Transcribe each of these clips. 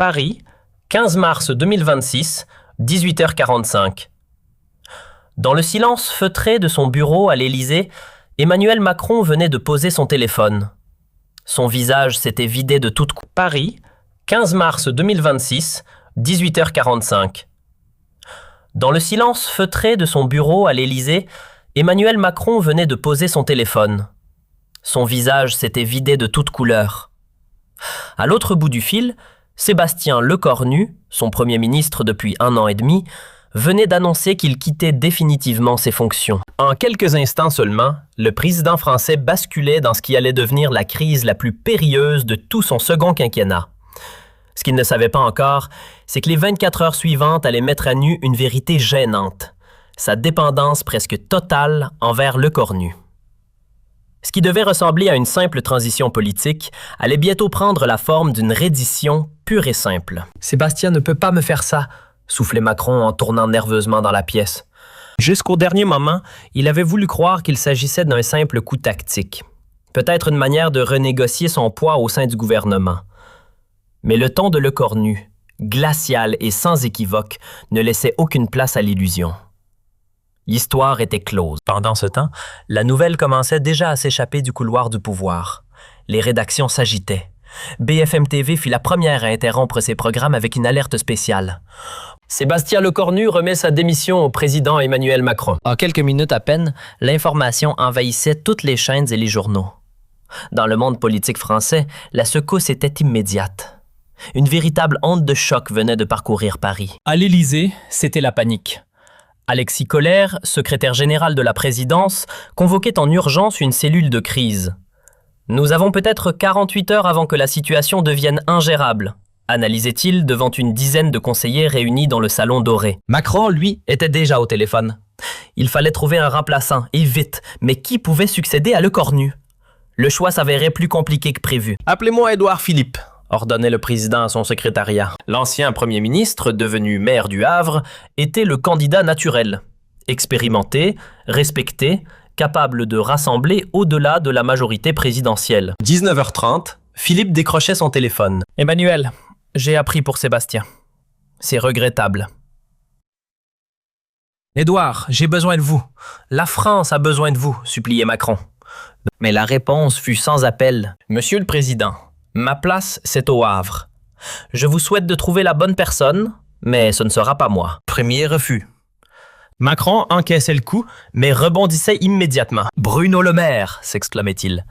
Paris, 15 mars 2026, 18h45. Dans le silence feutré de son bureau à l'Élysée, Emmanuel Macron venait de poser son téléphone. Son visage s'était vidé de toute couleur. Paris, 15 mars 2026, 18h45. Dans le silence feutré de son bureau à l'Élysée, Emmanuel Macron venait de poser son téléphone. Son visage s'était vidé de toute couleur. À l'autre bout du fil, Sébastien Lecornu, son Premier ministre depuis 1 an et demi, venait d'annoncer qu'il quittait définitivement ses fonctions. En quelques instants seulement, le président français basculait dans ce qui allait devenir la crise la plus périlleuse de tout son second quinquennat. Ce qu'il ne savait pas encore, c'est que les 24 heures suivantes allaient mettre à nu une vérité gênante, sa dépendance presque totale envers Lecornu. Ce qui devait ressembler à une simple transition politique allait bientôt prendre la forme d'une reddition pure et simple. « Sébastien ne peut pas me faire ça », soufflait Macron en tournant nerveusement dans la pièce. Jusqu'au dernier moment, il avait voulu croire qu'il s'agissait d'un simple coup tactique. Peut-être une manière de renégocier son poids au sein du gouvernement. Mais le ton de Lecornu, glacial et sans équivoque, ne laissait aucune place à l'illusion. L'histoire était close. Pendant ce temps, la nouvelle commençait déjà à s'échapper du couloir du pouvoir. Les rédactions s'agitaient. BFM TV fut la première à interrompre ses programmes avec une alerte spéciale. Sébastien Lecornu remet sa démission au président Emmanuel Macron. En quelques minutes à peine, l'information envahissait toutes les chaînes et les journaux. Dans le monde politique français, la secousse était immédiate. Une véritable onde de choc venait de parcourir Paris. À l'Élysée, c'était la panique. Alexis Collère, secrétaire général de la présidence, convoquait en urgence une cellule de crise. Nous avons peut-être 48 heures avant que la situation devienne ingérable, analysait-il devant une dizaine de conseillers réunis dans le salon doré. Macron, lui, était déjà au téléphone. Il fallait trouver un remplaçant, et vite, mais qui pouvait succéder à Lecornu? Le choix s'avérait plus compliqué que prévu. « Appelez-moi Édouard Philippe », ordonnait le président à son secrétariat. L'ancien premier ministre, devenu maire du Havre, était le candidat naturel. Expérimenté, respecté, capable de rassembler au-delà de la majorité présidentielle. 19h30, Philippe décrochait son téléphone. « Emmanuel, j'ai appris pour Sébastien. C'est regrettable. »« Édouard, j'ai besoin de vous. La France a besoin de vous, » suppliait Macron. Mais la réponse fut sans appel. « Monsieur le Président, ma place, c'est au Havre. Je vous souhaite de trouver la bonne personne, mais ce ne sera pas moi. » Premier refus. Macron encaissait le coup, mais rebondissait immédiatement. « Bruno Le Maire !» s'exclamait-il.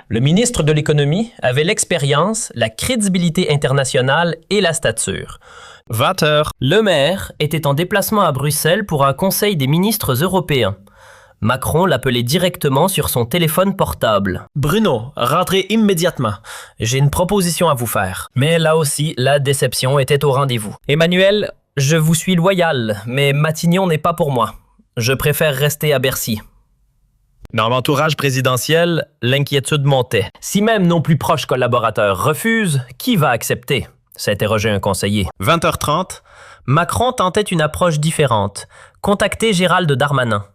Le ministre de l'Économie avait l'expérience, la crédibilité internationale et la stature. 20 heures. Le Maire était en déplacement à Bruxelles pour un conseil des ministres européens. Macron l'appelait directement sur son téléphone portable. « Bruno, rentrez immédiatement. J'ai une proposition à vous faire. » Mais là aussi, la déception était au rendez-vous. « Emmanuel, je vous suis loyal, mais Matignon n'est pas pour moi. Je préfère rester à Bercy. » Dans l'entourage présidentiel, l'inquiétude montait. Si même nos plus proches collaborateurs refusent, qui va accepter? S'interrogeait un conseiller. 20h30, Macron tentait une approche différente. Contacter Gérald Darmanin.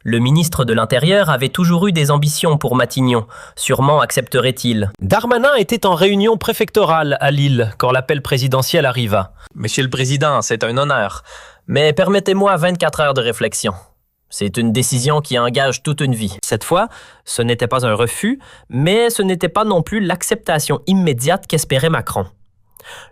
Le ministre de l'Intérieur avait toujours eu des ambitions pour Matignon. Sûrement accepterait-il. Darmanin était en réunion préfectorale à Lille quand l'appel présidentiel arriva. « Monsieur le Président, c'est un honneur. Mais permettez-moi 24 heures de réflexion. C'est une décision qui engage toute une vie. » Cette fois, ce n'était pas un refus, mais ce n'était pas non plus l'acceptation immédiate qu'espérait Macron.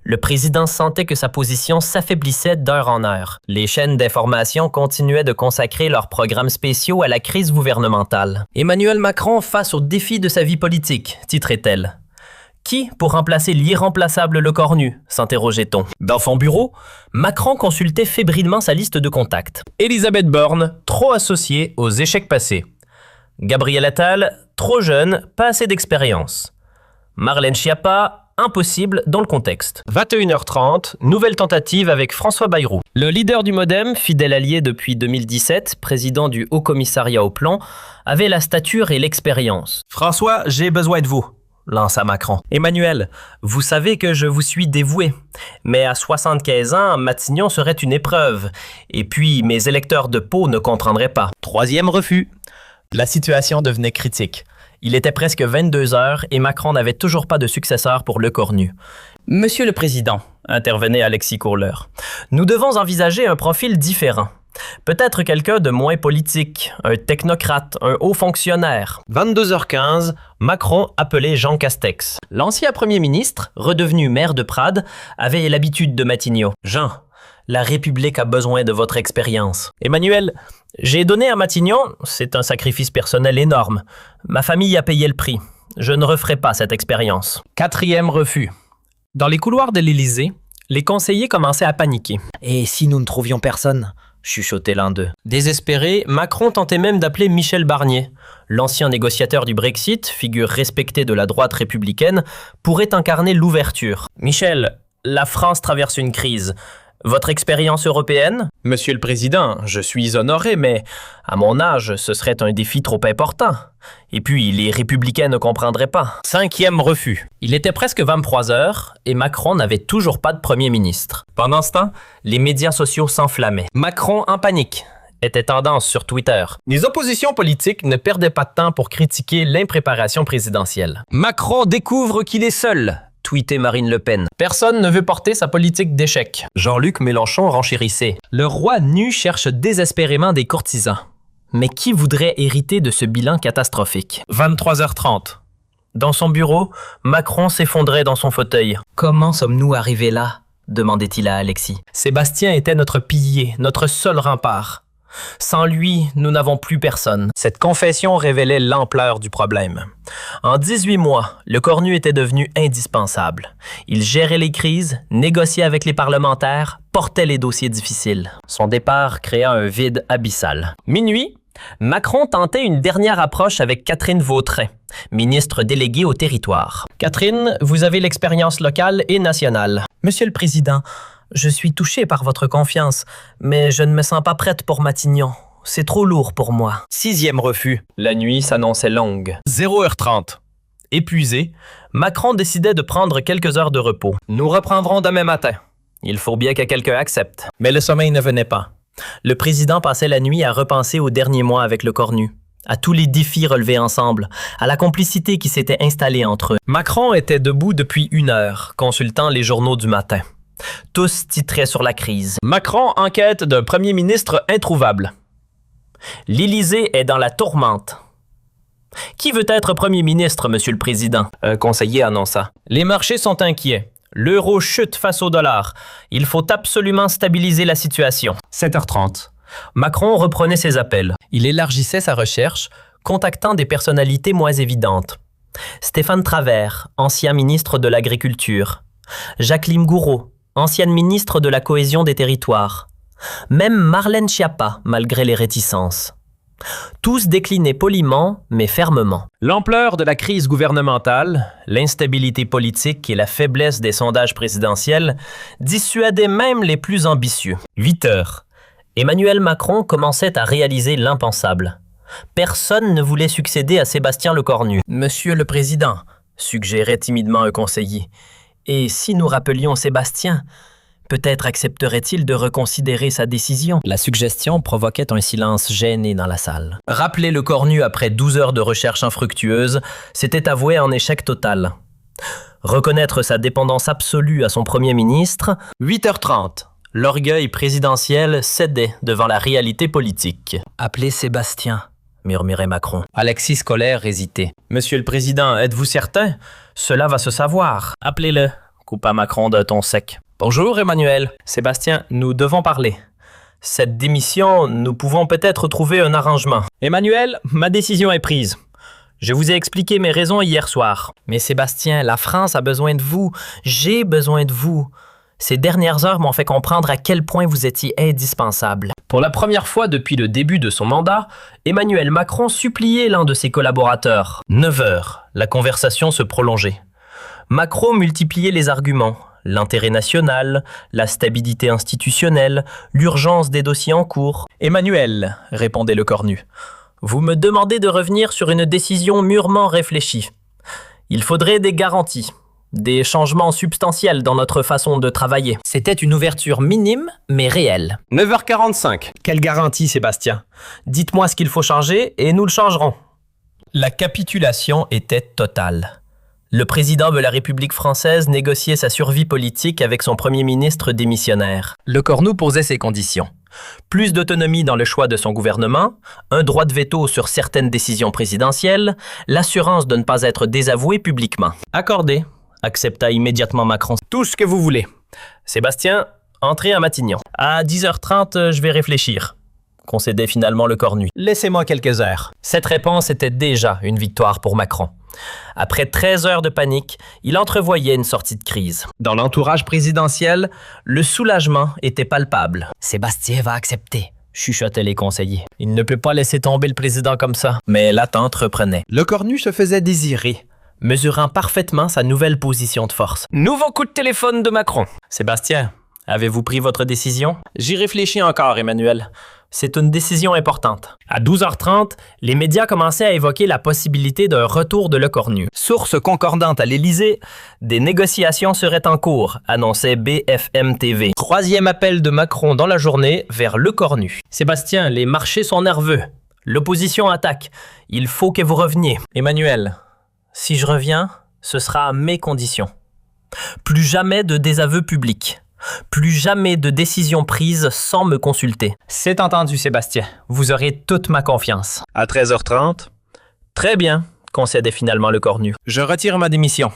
Le président sentait que sa position s'affaiblissait d'heure en heure. Les chaînes d'information continuaient de consacrer leurs programmes spéciaux à la crise gouvernementale. « Emmanuel Macron face au défi de sa vie politique », titrait-elle. « Qui pour remplacer l'irremplaçable Lecornu ?» s'interrogeait-on. Dans son bureau, Macron consultait fébrilement sa liste de contacts. Élisabeth Borne, trop associée aux échecs passés. Gabriel Attal, trop jeune, pas assez d'expérience. Marlène Schiappa, impossible dans le contexte. 21h30, nouvelle tentative avec François Bayrou. Le leader du MoDem, fidèle allié depuis 2017, président du Haut Commissariat au Plan, avait la stature et l'expérience. « François, j'ai besoin de vous », lança Macron. « Emmanuel, vous savez que je vous suis dévoué, mais à 75 ans, Matignon serait une épreuve, et puis mes électeurs de Pau ne comprendraient pas. » Troisième refus. La situation devenait critique. Il était presque 22 heures et Macron n'avait toujours pas de successeur pour Lecornu. « Monsieur le Président, intervenait Alexis Courleur. Nous devons envisager un profil différent. Peut-être quelqu'un de moins politique, un technocrate, un haut fonctionnaire. 22h15, Macron appelait Jean Castex. L'ancien premier ministre, redevenu maire de Prades, avait l'habitude de Matignon. Jean, la République a besoin de votre expérience. Emmanuel, j'ai donné à Matignon, c'est un sacrifice personnel énorme. Ma famille a payé le prix. Je ne referai pas cette expérience. 4e refus. Dans les couloirs de l'Élysée, les conseillers commençaient à paniquer. Et si nous ne trouvions personne ? Chuchotait l'un d'eux. Désespéré, Macron tentait même d'appeler Michel Barnier. L'ancien négociateur du Brexit, figure respectée de la droite républicaine, pourrait incarner l'ouverture. Michel, la France traverse une crise. Votre expérience européenne ? Monsieur le Président, je suis honoré, mais à mon âge, ce serait un défi trop important. Et puis, les républicains ne comprendraient pas. 5e refus. Il était presque 23 heures et Macron n'avait toujours pas de premier ministre. Pendant ce temps, les médias sociaux s'enflammaient. Macron en panique était tendance sur Twitter. Les oppositions politiques ne perdaient pas de temps pour critiquer l'impréparation présidentielle. Macron découvre qu'il est seul, tweetait Marine Le Pen. Personne ne veut porter sa politique d'échec. Jean-Luc Mélenchon renchérissait. Le roi nu cherche désespérément des courtisans. Mais qui voudrait hériter de ce bilan catastrophique? 23h30. Dans son bureau, Macron s'effondrait dans son fauteuil. « Comment sommes-nous arrivés là ?» demandait-il à Alexis. Sébastien était notre pilier, notre seul rempart. Sans lui, nous n'avons plus personne. Cette confession révélait l'ampleur du problème. En 18 mois, le Cornu était devenu indispensable. Il gérait les crises, négociait avec les parlementaires, portait les dossiers difficiles. Son départ créa un vide abyssal. Minuit, Macron tentait une dernière approche avec Catherine Vautrin, ministre déléguée au territoire. « Catherine, vous avez l'expérience locale et nationale. »« Monsieur le Président, je suis touchée par votre confiance, mais je ne me sens pas prête pour Matignon. C'est trop lourd pour moi. » 6e refus. La nuit s'annonçait longue. 0h30. Épuisé, Macron décidait de prendre quelques heures de repos. « Nous reprendrons demain matin. Il faut bien que quelqu'un accepte. » Mais le sommeil ne venait pas. Le président passait la nuit à repenser aux derniers mois avec le Cornu, à tous les défis relevés ensemble, à la complicité qui s'était installée entre eux. Macron était debout depuis 1 heure, consultant les journaux du matin. Tous titraient sur la crise. Macron enquête d'un premier ministre introuvable. L'Élysée est dans la tourmente. Qui veut être premier ministre, Monsieur le Président? Un conseiller annonça. Les marchés sont inquiets. L'euro chute face au dollar. Il faut absolument stabiliser la situation. 7h30. Macron reprenait ses appels. Il élargissait sa recherche, contactant des personnalités moins évidentes. Stéphane Travert, ancien ministre de l'Agriculture. Jacqueline Gouraud, ancienne ministre de la Cohésion des Territoires. Même Marlène Schiappa, malgré les réticences. Tous déclinaient poliment, mais fermement. L'ampleur de la crise gouvernementale, l'instabilité politique et la faiblesse des sondages présidentiels dissuadaient même les plus ambitieux. 8 heures. Emmanuel Macron commençait à réaliser l'impensable. Personne ne voulait succéder à Sébastien Lecornu. « Monsieur le Président », suggérait timidement un conseiller, « et si nous rappelions Sébastien ? Peut-être accepterait-il de reconsidérer sa décision. » La suggestion provoquait un silence gêné dans la salle. Rappeler le Cornu après 12 heures de recherche infructueuse, c'était avouer un échec total. Reconnaître sa dépendance absolue à son premier ministre, 8h30. L'orgueil présidentiel cédait devant la réalité politique. « Appelez Sébastien », murmurait Macron. Alexis Colère hésitait. « Monsieur le Président, êtes-vous certain? Cela va se savoir. »« Appelez-le », coupa Macron d'un ton sec. « Bonjour Emmanuel. Sébastien, nous devons parler. Cette démission, nous pouvons peut-être trouver un arrangement. Emmanuel, ma décision est prise. Je vous ai expliqué mes raisons hier soir. Mais Sébastien, la France a besoin de vous. J'ai besoin de vous. Ces dernières heures m'ont fait comprendre à quel point vous étiez indispensable. » Pour la première fois depuis le début de son mandat, Emmanuel Macron suppliait l'un de ses collaborateurs. 9 heures, la conversation se prolongeait. Macron multipliait les arguments. L'intérêt national, la stabilité institutionnelle, l'urgence des dossiers en cours. « Emmanuel, » répondait le Cornu, « vous me demandez de revenir sur une décision mûrement réfléchie. Il faudrait des garanties, des changements substantiels dans notre façon de travailler. » C'était une ouverture minime, mais réelle. 9h45. Quelle garantie, Sébastien? Dites-moi ce qu'il faut changer et nous le changerons. La capitulation était totale. Le président de la République française négociait sa survie politique avec son premier ministre démissionnaire. Le Cornu posait ses conditions. Plus d'autonomie dans le choix de son gouvernement, un droit de veto sur certaines décisions présidentielles, l'assurance de ne pas être désavoué publiquement. Accordé, accepta immédiatement Macron. Tout ce que vous voulez. Sébastien, entrez à Matignon. À 10h30, je vais réfléchir. Concédait finalement le Cornu. Laissez-moi quelques heures. Cette réponse était déjà une victoire pour Macron. Après 13 heures de panique, il entrevoyait une sortie de crise. Dans l'entourage présidentiel, le soulagement était palpable. Sébastien va accepter, chuchotaient les conseillers. Il ne peut pas laisser tomber le président comme ça. Mais l'attente reprenait. Le Cornu se faisait désirer, mesurant parfaitement sa nouvelle position de force. Nouveau coup de téléphone de Macron. Sébastien, avez-vous pris votre décision? J'y réfléchis encore, Emmanuel. C'est une décision importante. À 12h30, les médias commençaient à évoquer la possibilité d'un retour de Le Cornu. Source concordante à l'Élysée, des négociations seraient en cours, annonçait BFM TV. Troisième appel de Macron dans la journée vers Le Cornu. Sébastien, les marchés sont nerveux. L'opposition attaque. Il faut que vous reveniez. Emmanuel, si je reviens, ce sera à mes conditions. Plus jamais de désaveu public. Plus jamais de décision prise sans me consulter. C'est entendu, Sébastien. Vous aurez toute ma confiance. À 13h30. Très bien, concédait finalement le Cornu. Je retire ma démission.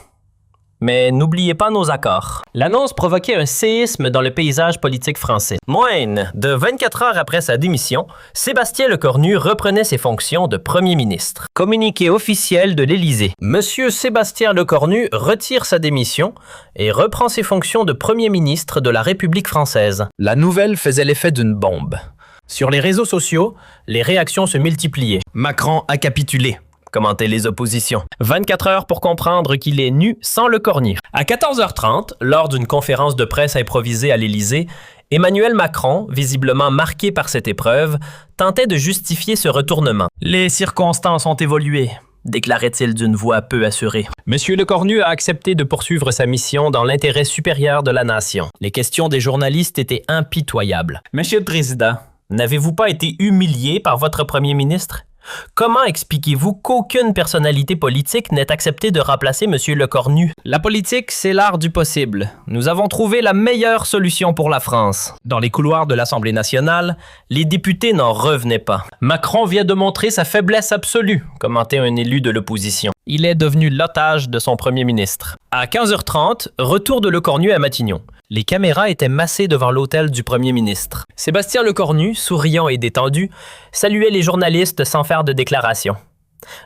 Mais n'oubliez pas nos accords. L'annonce provoquait un séisme dans le paysage politique français. Moins de 24 heures après sa démission, Sébastien Lecornu reprenait ses fonctions de Premier ministre. Communiqué officiel de l'Élysée. Monsieur Sébastien Lecornu retire sa démission et reprend ses fonctions de Premier ministre de la République française. La nouvelle faisait l'effet d'une bombe. Sur les réseaux sociaux, les réactions se multipliaient. Macron a capitulé, commentaient les oppositions. 24 heures pour comprendre qu'il est nu sans le Cornu. À 14h30, lors d'une conférence de presse improvisée à l'Élysée, Emmanuel Macron, visiblement marqué par cette épreuve, tentait de justifier ce retournement. « Les circonstances ont évolué », déclarait-il d'une voix peu assurée. Monsieur Lecornu a accepté de poursuivre sa mission dans l'intérêt supérieur de la nation. Les questions des journalistes étaient impitoyables. « Monsieur le Président, n'avez-vous pas été humilié par votre Premier ministre? Comment expliquez-vous qu'aucune personnalité politique n'ait accepté de remplacer M. Lecornu? La politique, c'est l'art du possible. Nous avons trouvé la meilleure solution pour la France. Dans les couloirs de l'Assemblée nationale, les députés n'en revenaient pas. Macron vient de montrer sa faiblesse absolue, commentait un élu de l'opposition. Il est devenu l'otage de son premier ministre. À 15h30, retour de Lecornu à Matignon. Les caméras étaient massées devant l'hôtel du premier ministre. Sébastien Lecornu, souriant et détendu, saluait les journalistes sans faire de déclaration.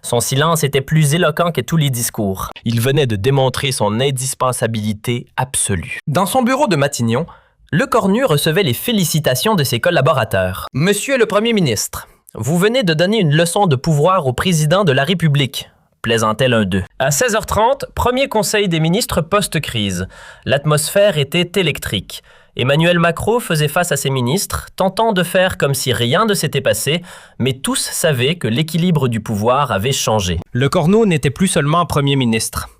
Son silence était plus éloquent que tous les discours. Il venait de démontrer son indispensabilité absolue. Dans son bureau de Matignon, Lecornu recevait les félicitations de ses collaborateurs. « Monsieur le Premier ministre, vous venez de donner une leçon de pouvoir au président de la République. » plaisantait l'un d'eux. À 16h30, premier conseil des ministres post-crise. L'atmosphère était électrique. Emmanuel Macron faisait face à ses ministres, tentant de faire comme si rien ne s'était passé, mais tous savaient que l'équilibre du pouvoir avait changé. Le Cornu n'était plus seulement Premier ministre.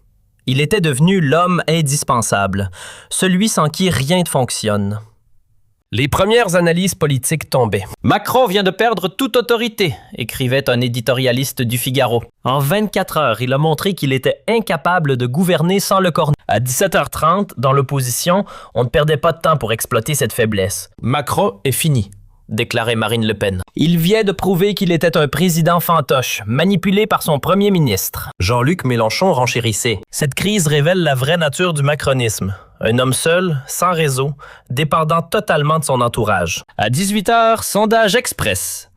Il était devenu l'homme indispensable, celui sans qui rien ne fonctionne. Les premières analyses politiques tombaient. « Macron vient de perdre toute autorité », écrivait un éditorialiste du Figaro. En 24 heures, il a montré qu'il était incapable de gouverner sans le Cornu. À 17h30, dans l'opposition, on ne perdait pas de temps pour exploiter cette faiblesse. « Macron est fini », déclarait Marine Le Pen. Il vient de prouver qu'il était un président fantoche, manipulé par son premier ministre. Jean-Luc Mélenchon renchérissait. Cette crise révèle la vraie nature du macronisme. Un homme seul, sans réseau, dépendant totalement de son entourage. À 18h, sondage express.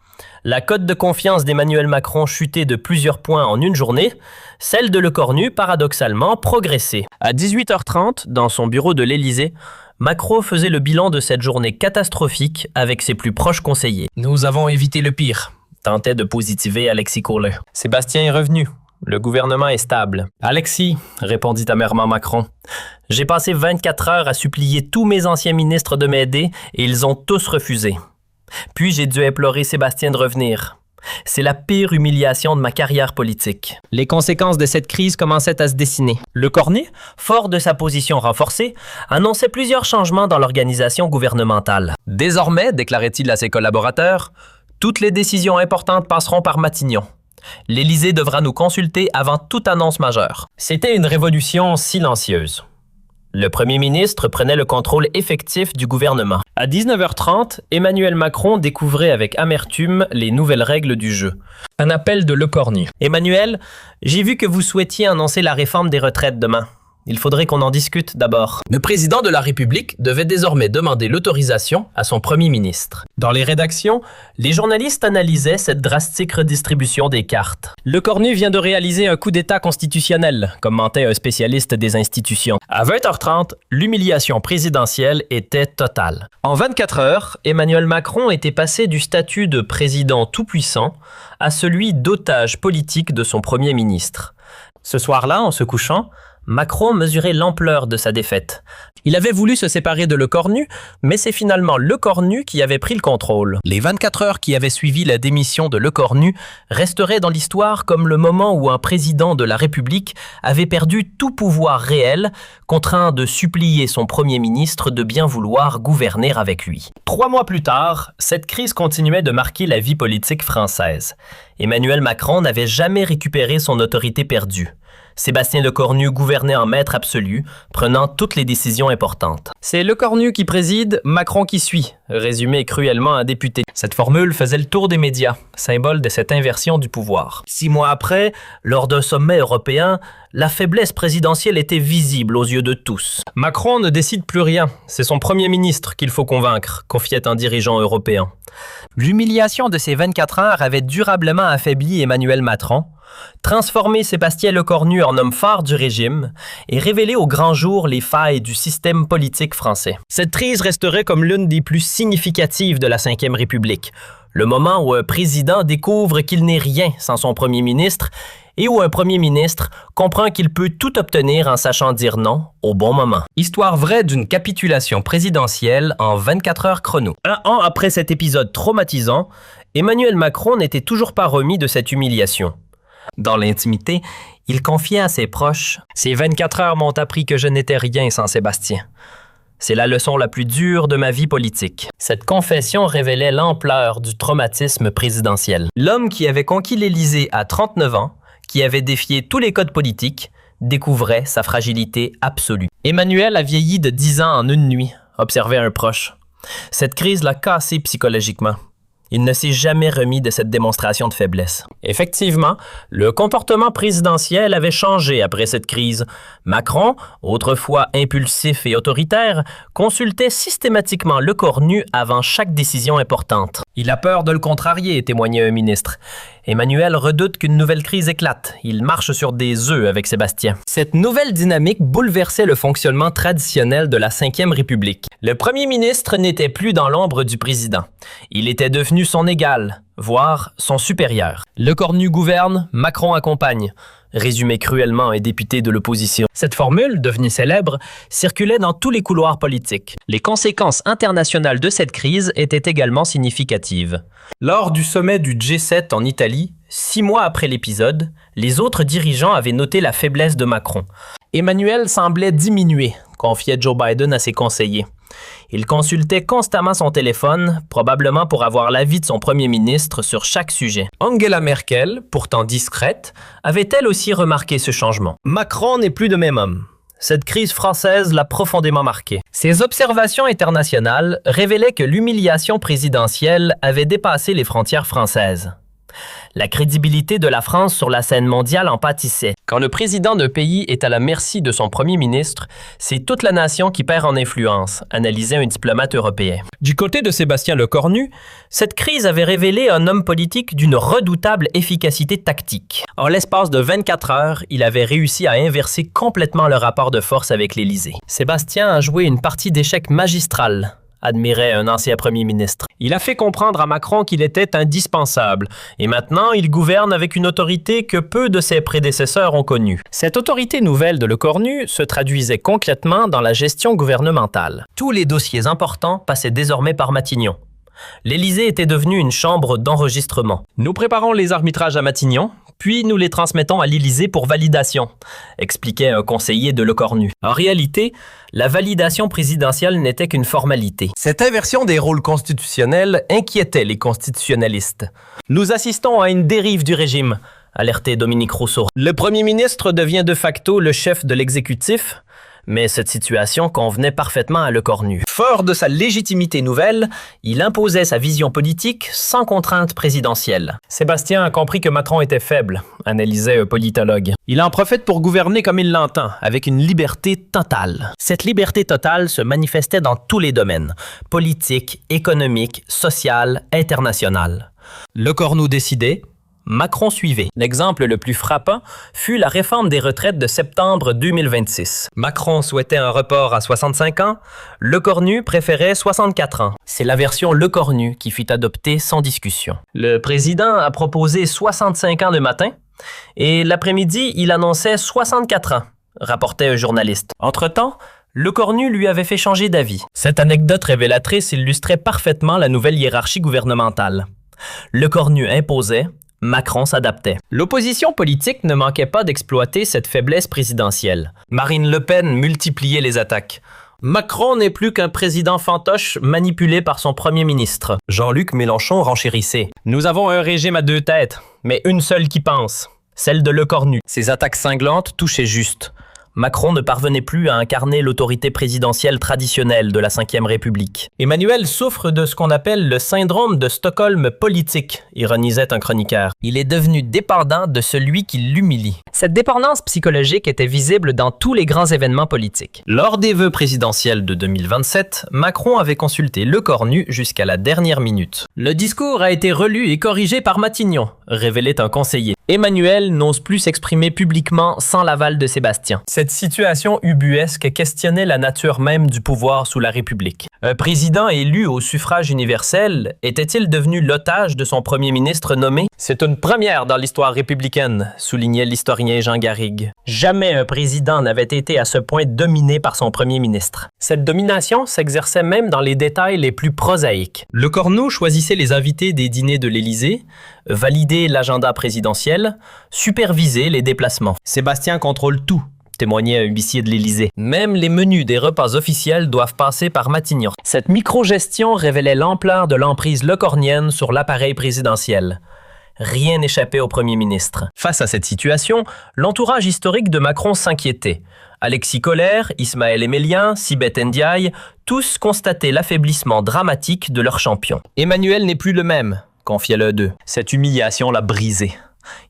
La cote de confiance d'Emmanuel Macron chutait de plusieurs points en une journée. Celle de Lecornu, paradoxalement, progressait. À 18h30, dans son bureau de l'Élysée, Macron faisait le bilan de cette journée catastrophique avec ses plus proches conseillers. « Nous avons évité le pire », tentait de positiver Alexis Courlet. Sébastien est revenu. Le gouvernement est stable. « Alexis », répondit amèrement Macron, « j'ai passé 24 heures à supplier tous mes anciens ministres de m'aider et ils ont tous refusé. Puis j'ai dû implorer Sébastien de revenir. C'est la pire humiliation de ma carrière politique. » Les conséquences de cette crise commençaient à se dessiner. Le Cornu, fort de sa position renforcée, annonçait plusieurs changements dans l'organisation gouvernementale. « Désormais, déclarait-il à ses collaborateurs, toutes les décisions importantes passeront par Matignon. L'Élysée devra nous consulter avant toute annonce majeure. C'était une révolution silencieuse. Le premier ministre prenait le contrôle effectif du gouvernement. À 19h30, Emmanuel Macron découvrait avec amertume les nouvelles règles du jeu. Un appel de Lecornu. « Emmanuel, j'ai vu que vous souhaitiez annoncer la réforme des retraites demain. Il faudrait qu'on en discute d'abord. » Le président de la République devait désormais demander l'autorisation à son premier ministre. Dans les rédactions, les journalistes analysaient cette drastique redistribution des cartes. Lecornu vient de réaliser un coup d'État constitutionnel, commentait un spécialiste des institutions. À 20h30, l'humiliation présidentielle était totale. En 24 heures, Emmanuel Macron était passé du statut de président tout-puissant à celui d'otage politique de son premier ministre. Ce soir-là, en se couchant, Macron mesurait l'ampleur de sa défaite. Il avait voulu se séparer de Lecornu, mais c'est finalement Lecornu qui avait pris le contrôle. Les 24 heures qui avaient suivi la démission de Lecornu resteraient dans l'histoire comme le moment où un président de la République avait perdu tout pouvoir réel, contraint de supplier son premier ministre de bien vouloir gouverner avec lui. 3 mois plus tard, cette crise continuait de marquer la vie politique française. Emmanuel Macron n'avait jamais récupéré son autorité perdue. Sébastien Lecornu gouvernait en maître absolu, prenant toutes les décisions importantes. « C'est Lecornu qui préside, Macron qui suit », résumait cruellement un député. Cette formule faisait le tour des médias, symbole de cette inversion du pouvoir. 6 mois après, lors d'un sommet européen, la faiblesse présidentielle était visible aux yeux de tous. « Macron ne décide plus rien, c'est son premier ministre qu'il faut convaincre », confiait un dirigeant européen. L'humiliation de ces 24 heures avait durablement affaibli Emmanuel Macron, transformer Sébastien Lecornu en homme phare du régime et révéler au grand jour les failles du système politique français. Cette crise resterait comme l'une des plus significatives de la Ve République, le moment où un président découvre qu'il n'est rien sans son premier ministre et où un premier ministre comprend qu'il peut tout obtenir en sachant dire non au bon moment. Histoire vraie d'une capitulation présidentielle en 24 heures chrono. 1 an après cet épisode traumatisant, Emmanuel Macron n'était toujours pas remis de cette humiliation. Dans l'intimité, il confiait à ses proches « Ces 24 heures m'ont appris que je n'étais rien sans Sébastien. C'est la leçon la plus dure de ma vie politique. » Cette confession révélait l'ampleur du traumatisme présidentiel. L'homme qui avait conquis l'Élysée à 39 ans, qui avait défié tous les codes politiques, découvrait sa fragilité absolue. « Emmanuel a vieilli de 10 ans en une nuit », observait un proche. Cette crise l'a cassé psychologiquement. Il ne s'est jamais remis de cette démonstration de faiblesse. Effectivement, le comportement présidentiel avait changé après cette crise. Macron, autrefois impulsif et autoritaire, consultait systématiquement Lecornu avant chaque décision importante. Il a peur de le contrarier, témoignait un ministre. Emmanuel redoute qu'une nouvelle crise éclate. Il marche sur des œufs avec Sébastien. Cette nouvelle dynamique bouleversait le fonctionnement traditionnel de la Ve République. Le premier ministre n'était plus dans l'ombre du président. Il était devenu son égal, voire son supérieur. Lecornu gouverne, Macron accompagne, résumait cruellement un député de l'opposition. Cette formule, devenue célèbre, circulait dans tous les couloirs politiques. Les conséquences internationales de cette crise étaient également significatives. Lors du sommet du G7 en Italie, 6 mois après l'épisode, les autres dirigeants avaient noté la faiblesse de Macron. Emmanuel semblait diminuer, confiait Joe Biden à ses conseillers. Il consultait constamment son téléphone, probablement pour avoir l'avis de son premier ministre sur chaque sujet. Angela Merkel, pourtant discrète, avait elle aussi remarqué ce changement. Macron n'est plus de même homme. Cette crise française l'a profondément marqué. Ses observations internationales révélaient que l'humiliation présidentielle avait dépassé les frontières françaises. La crédibilité de la France sur la scène mondiale en pâtissait. Quand le président d'un pays est à la merci de son premier ministre, c'est toute la nation qui perd en influence, analysait un diplomate européen. Du côté de Sébastien Lecornu, cette crise avait révélé un homme politique d'une redoutable efficacité tactique. En l'espace de 24 heures, il avait réussi à inverser complètement le rapport de force avec l'Élysée. Sébastien a joué une partie d'échec magistrale, admirait un ancien premier ministre. Il a fait comprendre à Macron qu'il était indispensable, et maintenant il gouverne avec une autorité que peu de ses prédécesseurs ont connue. Cette autorité nouvelle de Lecornu se traduisait concrètement dans la gestion gouvernementale. Tous les dossiers importants passaient désormais par Matignon. L'Élysée était devenue une chambre d'enregistrement. « Nous préparons les arbitrages à Matignon, puis nous les transmettons à l'Élysée pour validation », expliquait un conseiller de Lecornu. En réalité, la validation présidentielle n'était qu'une formalité. Cette inversion des rôles constitutionnels inquiétait les constitutionnalistes. « Nous assistons à une dérive du régime », alertait Dominique Rousseau. Le premier ministre devient de facto le chef de l'exécutif, mais cette situation convenait parfaitement à Lecornu. Fort de sa légitimité nouvelle, il imposait sa vision politique sans contrainte présidentielle. Sébastien a compris que Macron était faible, analysait un politologue. Il en profite pour gouverner comme il l'entend, avec une liberté totale. Cette liberté totale se manifestait dans tous les domaines, politique, économique, social, international. Lecornu décidait, Macron suivait. L'exemple le plus frappant fut la réforme des retraites de septembre 2026. Macron souhaitait un report à 65 ans, Lecornu préférait 64 ans. C'est la version Lecornu qui fut adoptée sans discussion. Le président a proposé 65 ans le matin et l'après-midi, il annonçait 64 ans, rapportait un journaliste. Entre-temps, Lecornu lui avait fait changer d'avis. Cette anecdote révélatrice illustrait parfaitement la nouvelle hiérarchie gouvernementale. Lecornu imposait, Macron s'adaptait. L'opposition politique ne manquait pas d'exploiter cette faiblesse présidentielle. Marine Le Pen multipliait les attaques. Macron n'est plus qu'un président fantoche manipulé par son premier ministre. Jean-Luc Mélenchon renchérissait. Nous avons un régime à deux têtes, mais une seule qui pense, celle de Lecornu. Ces attaques cinglantes touchaient juste. Macron ne parvenait plus à incarner l'autorité présidentielle traditionnelle de la Ve République. Emmanuel souffre de ce qu'on appelle le syndrome de Stockholm politique, ironisait un chroniqueur. Il est devenu dépendant de celui qui l'humilie. Cette dépendance psychologique était visible dans tous les grands événements politiques. Lors des vœux présidentiels de 2027, Macron avait consulté Lecornu jusqu'à la dernière minute. Le discours a été relu et corrigé par Matignon, révélait un conseiller. Emmanuel n'ose plus s'exprimer publiquement sans l'aval de Sébastien. Cette situation ubuesque questionnait la nature même du pouvoir sous la République. Un président élu au suffrage universel était-il devenu l'otage de son premier ministre nommé? C'est une première dans l'histoire républicaine, soulignait l'historien Jean Garrigue. Jamais un président n'avait été à ce point dominé par son premier ministre. Cette domination s'exerçait même dans les détails les plus prosaïques. Lecornu choisissait les invités des dîners de l'Élysée, validait l'agenda présidentiel, supervisait les déplacements. Sébastien contrôle tout, témoignait un huissier de l'Élysée. Même les menus des repas officiels doivent passer par Matignon. Cette micro-gestion révélait l'ampleur de l'emprise lecornienne sur l'appareil présidentiel. Rien n'échappait au premier ministre. Face à cette situation, l'entourage historique de Macron s'inquiétait. Alexis Collère, Ismaël Emelien, Sibeth Ndiaye, tous constataient l'affaiblissement dramatique de leur champion. Emmanuel n'est plus le même, confiait l'un d'eux. Cette humiliation l'a brisé.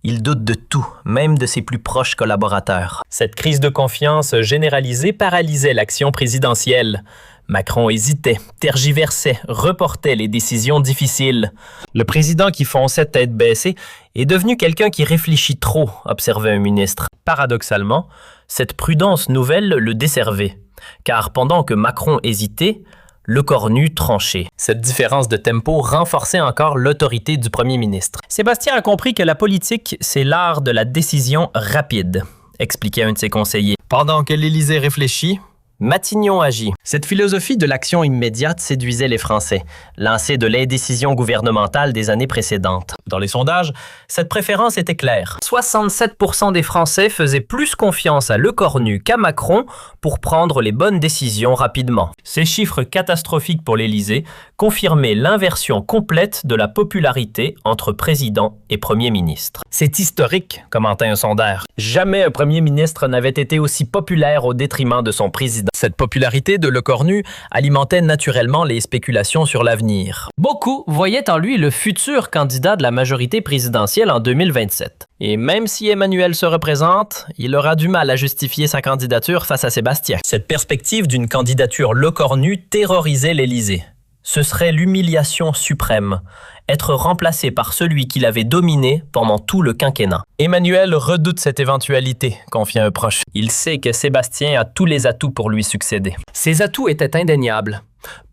Il doute de tout, même de ses plus proches collaborateurs. Cette crise de confiance généralisée paralysait l'action présidentielle. Macron hésitait, tergiversait, reportait les décisions difficiles. Le président qui fonçait tête baissée est devenu quelqu'un qui réfléchit trop, observait un ministre. Paradoxalement, cette prudence nouvelle le desservait, car pendant que Macron hésitait, Lecornu tranchait. Cette différence de tempo renforçait encore l'autorité du premier ministre. Sébastien a compris que la politique, c'est l'art de la décision rapide, expliquait un de ses conseillers. Pendant que l'Élysée réfléchit, Matignon agit. Cette philosophie de l'action immédiate séduisait les Français, lancés de l'indécision gouvernementale des années précédentes. Dans les sondages, cette préférence était claire. 67% des Français faisaient plus confiance à Lecornu qu'à Macron pour prendre les bonnes décisions rapidement. Ces chiffres catastrophiques pour l'Élysée confirmaient l'inversion complète de la popularité entre président et premier ministre. C'est historique, commentait un sondeur. Jamais un premier ministre n'avait été aussi populaire au détriment de son président. Cette popularité de Lecornu alimentait naturellement les spéculations sur l'avenir. Beaucoup voyaient en lui le futur candidat de la majorité présidentielle en 2027. Et même si Emmanuel se représente, il aura du mal à justifier sa candidature face à Sébastien. Cette perspective d'une candidature Lecornu terrorisait l'Élysée. Ce serait l'humiliation suprême, être remplacé par celui qui l'avait dominé pendant tout le quinquennat. Emmanuel redoute cette éventualité, confie un proche. Il sait que Sébastien a tous les atouts pour lui succéder. Ces atouts étaient indéniables.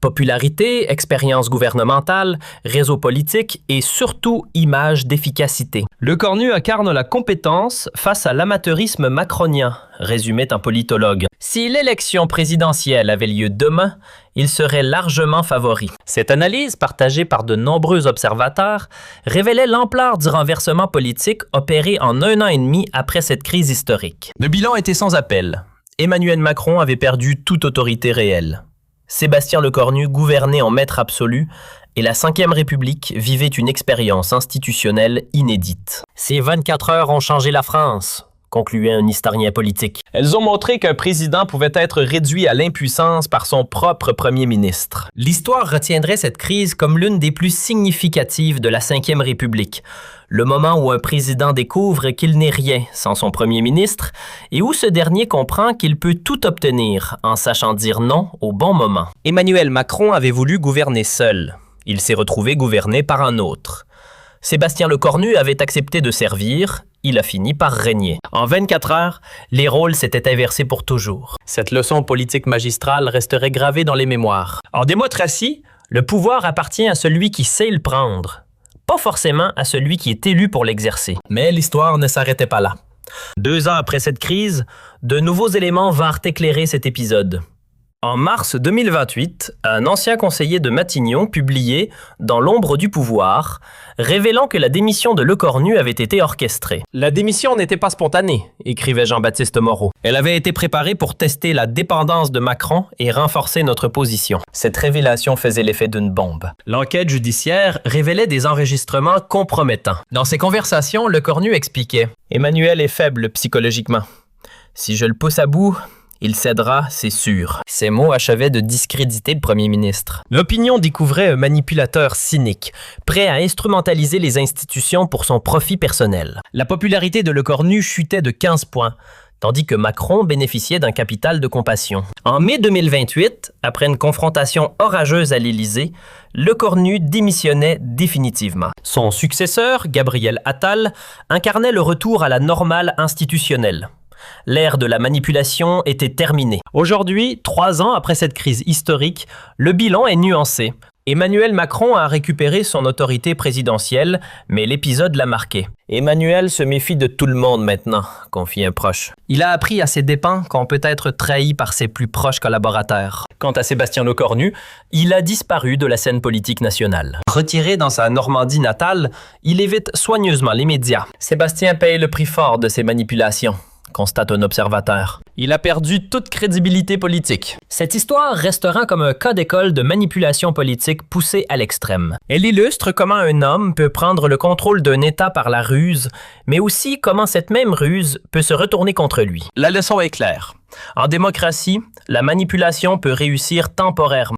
Popularité, expérience gouvernementale, réseau politique et surtout image d'efficacité. Lecornu incarne la compétence face à l'amateurisme macronien, résumait un politologue. Si l'élection présidentielle avait lieu demain, il serait largement favori. Cette analyse, partagée par de nombreux observateurs, révélait l'ampleur du renversement politique opéré en 1 an et demi après cette crise historique. Le bilan était sans appel. Emmanuel Macron avait perdu toute autorité réelle. Sébastien Lecornu gouvernait en maître absolu et la Ve République vivait une expérience institutionnelle inédite. Ces 24 heures ont changé la France, concluait un historien politique. Elles ont montré qu'un président pouvait être réduit à l'impuissance par son propre premier ministre. L'histoire retiendrait cette crise comme l'une des plus significatives de la Ve République, le moment où un président découvre qu'il n'est rien sans son premier ministre et où ce dernier comprend qu'il peut tout obtenir en sachant dire non au bon moment. Emmanuel Macron avait voulu gouverner seul. Il s'est retrouvé gouverné par un autre. Sébastien Lecornu avait accepté de servir, il a fini par régner. En 24 heures, les rôles s'étaient inversés pour toujours. Cette leçon politique magistrale resterait gravée dans les mémoires. En démocratie, le pouvoir appartient à celui qui sait le prendre, pas forcément à celui qui est élu pour l'exercer. Mais l'histoire ne s'arrêtait pas là. 2 ans après cette crise, de nouveaux éléments vinrent éclairer cet épisode. En mars 2028, un ancien conseiller de Matignon publiait « Dans l'ombre du pouvoir », révélant que la démission de Lecornu avait été orchestrée. « La démission n'était pas spontanée », écrivait Jean-Baptiste Moreau. « Elle avait été préparée pour tester la dépendance de Macron et renforcer notre position. » Cette révélation faisait l'effet d'une bombe. L'enquête judiciaire révélait des enregistrements compromettants. Dans ces conversations, Lecornu expliquait « Emmanuel est faible psychologiquement. Si je le pousse à bout, il cédera, c'est sûr. » Ces mots achevaient de discréditer le premier ministre. L'opinion découvrait un manipulateur cynique, prêt à instrumentaliser les institutions pour son profit personnel. La popularité de Lecornu chutait de 15 points, tandis que Macron bénéficiait d'un capital de compassion. En mai 2028, après une confrontation orageuse à l'Élysée, Lecornu démissionnait définitivement. Son successeur, Gabriel Attal, incarnait le retour à la normale institutionnelle. L'ère de la manipulation était terminée. Aujourd'hui, 3 ans après cette crise historique, le bilan est nuancé. Emmanuel Macron a récupéré son autorité présidentielle, mais l'épisode l'a marqué. Emmanuel se méfie de tout le monde maintenant, confie un proche. Il a appris à ses dépens qu'on peut être trahi par ses plus proches collaborateurs. Quant à Sébastien Lecornu, il a disparu de la scène politique nationale. Retiré dans sa Normandie natale, il évite soigneusement les médias. Sébastien paye le prix fort de ses manipulations, constate un observateur. Il a perdu toute crédibilité politique. Cette histoire restera comme un cas d'école de manipulation politique poussée à l'extrême. Elle illustre comment un homme peut prendre le contrôle d'un État par la ruse, mais aussi comment cette même ruse peut se retourner contre lui. La leçon est claire. En démocratie, la manipulation peut réussir temporairement.